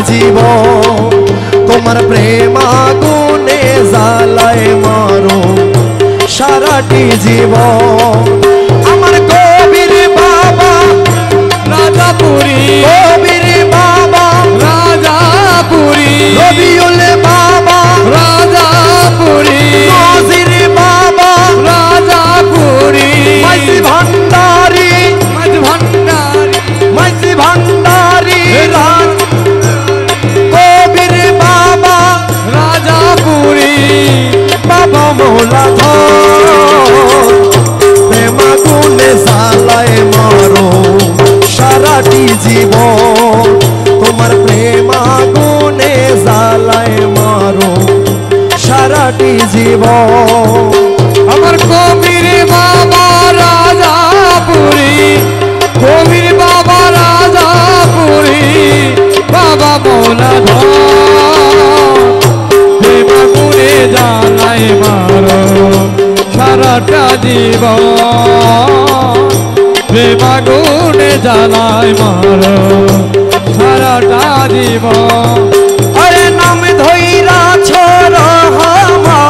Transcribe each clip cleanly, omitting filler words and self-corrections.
জীবন তোমার প্রেম আগুনে জ্বালায় মারো সারাটি জীবন আমার কবির বাবা রাজাপুরী কবির বাবা রাজাপুরী রবিউল বাবা রাজাপুরী নজির বাবা রাজাপুরী মাইজি ভান্ডারি মাঝ ভান্ডারী মাইজি ভান্ডারি কবির বাবা রাজাপুরী বাবা মৌলা প্রেম আগুনে জ্বালায় মারো সারাটি জীবন তোমার প্রেম আগুনে জ্বালায় মারো সারাটি জীবন আমার কবির বাবা রাজাপুরী কবির বাবা রাজাপুরী বাবা মৌলা প্রেম আগুনে জ্বালায় মারো সারাটা জীবন প্রেম আগুনে জ্বালায় মারো সারাটা জীবন আরে নাম ধইরা ছড়ামা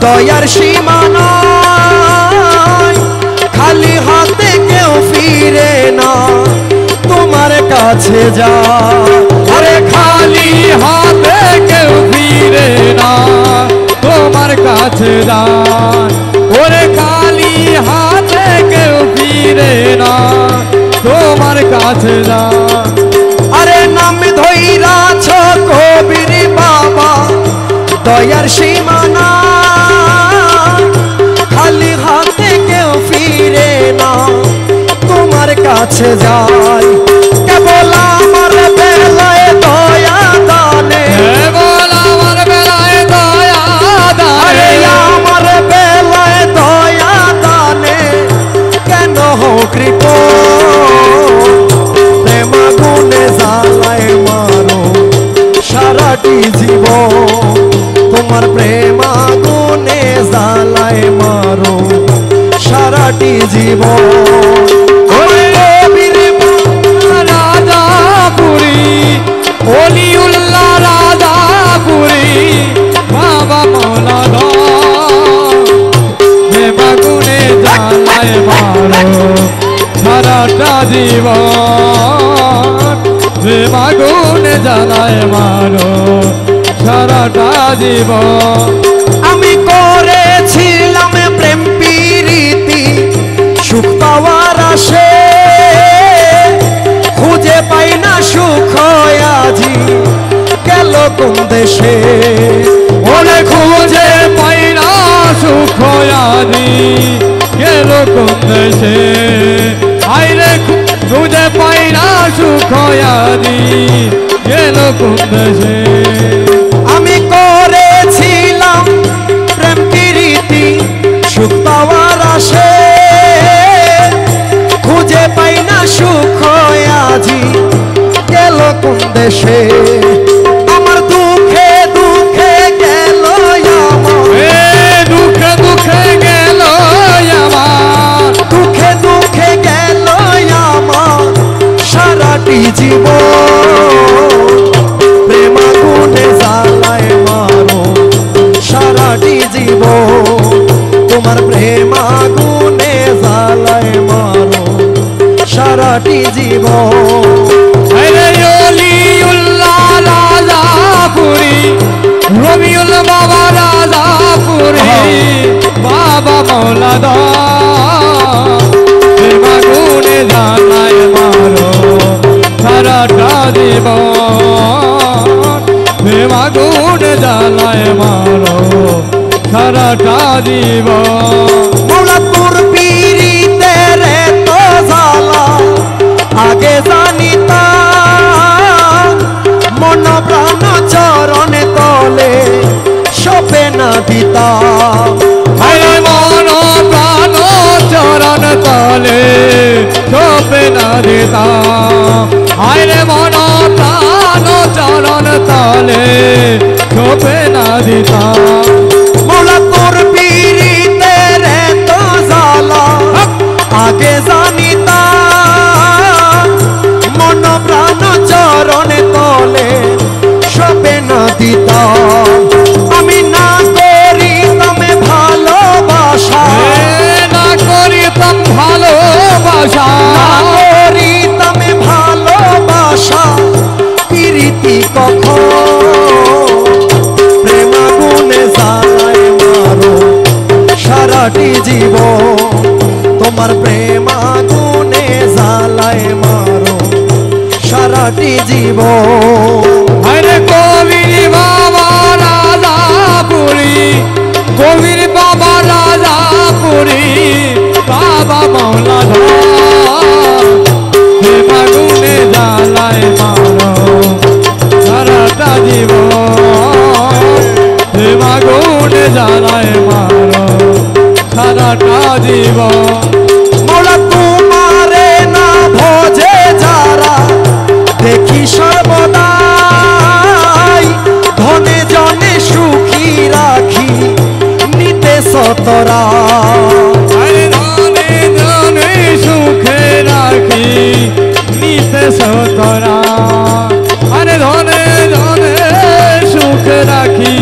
দয়ার সীমা নাই খালি হাতে কেউ ফিরে না তোমার কাছে যা আরে খালি হাতে কেউ ফিরে না তোমার কাছে যায় ওরে খালি হাতে কেউ ফিরে না তোমার কাছে যায় আরে নাম ধইরা ছ কবির বাবা দয়ার সীমা নাই খালি হাতে কেউ ফিরে না তোমার কাছে যায় কেবল আমার বেলায় দয়া দানে কেবল আমার বেলায় দয়া আরে দানে আমার বেলায় দয়া দানে কেন হো কৃপ প্রেম আগুনে জ্বালায় মারো সারাটি জীবন তোমার প্রেম আগুনে জ্বালায় মারো সারাটি জীবন কবির রাজাপুরী অলিউল্লাহ রাজাপুরী বাবা মৌলা বেমাগুনে জ্বালায় মারো সারাটা জীবন বেমাগুনে জ্বালায় মারো সারাটা জীবন আমি করেছিলাম প্রেম প্রীতি সুখ পাওয়ার আশে খুঁজে পাই না সুখ আজি গেল কোন দেশে ওরে খুঁজে পাই না সুখ আদি গেল কোন দেশে আইরে খুঁজে পাই না সুখ আদি গেল কোন দেশে আমি করেছিলাম প্রেম প্রীতি সুখ পাওয়ার আশে খুঁজে পাই না সুখ আজি গেল কোন দেশে আমার দুঃখে দুঃখে গেল আমার এ দুঃখে দুঃখে গেল আমার দুঃখে দুঃখে গেল আমার সারাটি জীবন প্রেম আগুনে জ্বালায় মারো সারাটি জীবন তোমার প্রেম আগুনে জ্বালায় মারো সারাটি জীবন আরে অলিউল্লাহ রাজাপুরী রবিউল বাবা রাজাপুরী বাবা মৌলা বেমাগুনে জ্বালায় মারো সারাটা জীবন বেমাগুনে জ্বালায় মারো সারাটা জীবন মৌলাপুর পীরিতে রে তো জ্বালা আগে জানিতা মন প্রাণ চরণে তলে সপে না দিতা আরে মন প্রাণ চরণ তলে সপে না দিতা আরে মন প্রাণ চরণ তলে সপে না দিতা মৌলাপুর পীরিতে রে তো জ্বালা আগে জানিতা মন প্রাণ চরণে তলে সারাটি জীব আরে কবির বাবা রাজাপুরি কবির বাবা রাজাপুরি বাবা মৌলা প্রেম আগুনে জ্বালায় মারো সারাটা জীবন প্রেম আগুনে জ্বালায় মারো সারাটা জীবন মৌলা তোমারে না ভজে যারা দেখি সর্বদাই ধনে জনে সুখী রাখি নিতে সতরা আরে ধনে ধনে সুখে রাখি নিতে সতরা আরে ধনে ধনে সুখে রাখি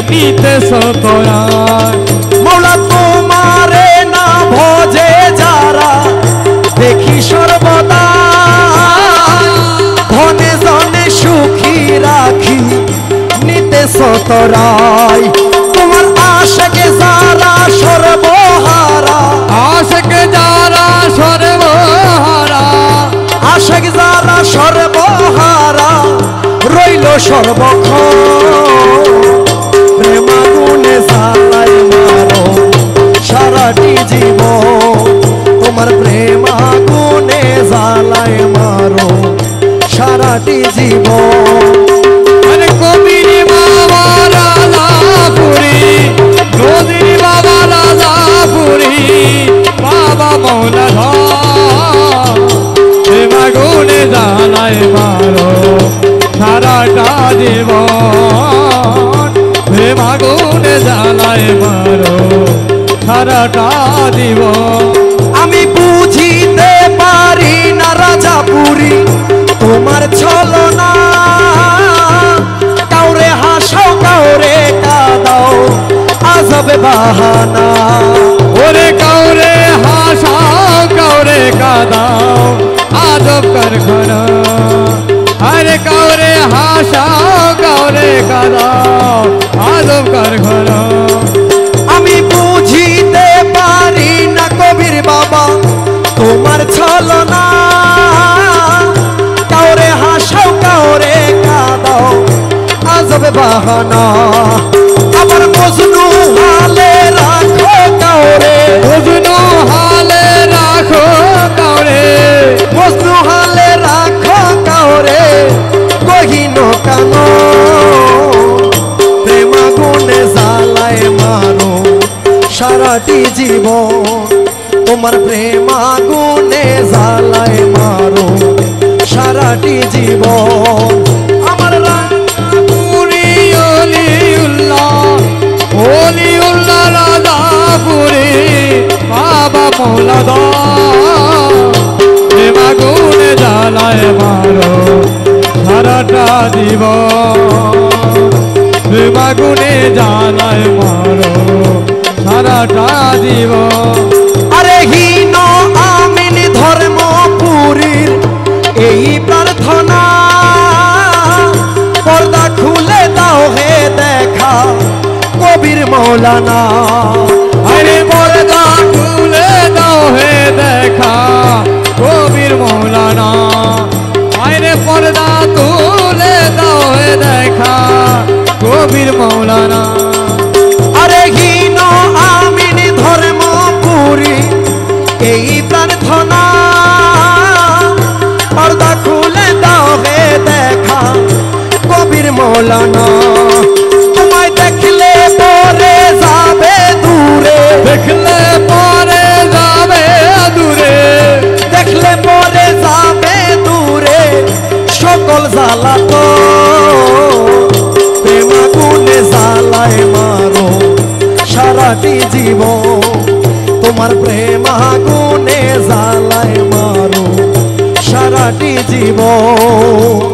নিতে সতরা মৌলা তোমারে না ভজে যারা দেখি সর্বদা ধনে জনে সুখী রাখি নিতে সতরাই তোমার আশাকে যারা সর্বহারা আশকে যারা সর্বহারা আশাকে যারা সর্বহারা রইল সর্বক্ষণ প্রেমাগুনে জ্বালায় মারো সারাটি জীব তোমার প্রেমাগুনে জ্বালায় মারো সারাটি জীব আরে কবির বাবা রাজাপুরি নদীর বাবা রাজাপুরি বাবা মৌলা প্রেম আগুনে জ্বালায় মারো সারাটা জীবন প্রেম আগুনে জ্বালায় মারো সারাটা জীবন আমি বুঝিতে পারি না রাজাপুরি তোমার ছলনা কাউরে হাসাও কাউরে কাঁদাও আজব বাহানা ওরে কাউরে হাসাও কাউরে কাঁদাও আজব কারখানা আরে কাউরে হাসাও কাউরে কাঁদাও আজব কারখানা আমি বুঝিতে পারি না কবির বাবা তোমার ছলনা কাউরে হাসাও কাউরে কাঁদাও আজব বাহানা আবার মজনু হালে রাখো কাউরে মজনু হালে রাখো কাউরে মজনু হালে রাখো কাউরে কহিন কান প্রেমাগুনে জ্বালায় মারো সারাটি জীবন তোমার প্রেমাগুনে জ্বালায় মারো সারাটি জীবন আমার রাজাপুরি অলিউল্লাহ রাজাপুরি বাবা মৌলা প্রেম আগুনে জ্বালায় মারো সারাটা জীবন প্রেম আগুনে জ্বালায় মারো সারাটা জীবন আরে হীন আমিন ধর্মপুরীর এই প্রার্থনা পর্দা খুলে দাও হে দেখা কবির মৌলানা আরে পর্দা খুলে দাও হে দেখা কবির মৌলানা আরে পর্দা তুলে দাও হে দেখা কবির মৌলানা আরে হীন আমিন ধর্মপুরী এই প্রার্থনা পর্দা খুলে দাও হে দেখা কবির মৌলানা তোমায় দেখলে পরে যাবে দূরে দেখলে পরে যাবে দূরে দেখলে পরে যাবে দূরে সকল জ্বালাত প্রেমাগুনে জ্বালায় মারো সারাটি জীবন তোমার প্রেমাগুনে জ্বালায় মারো সারাটি জীবন।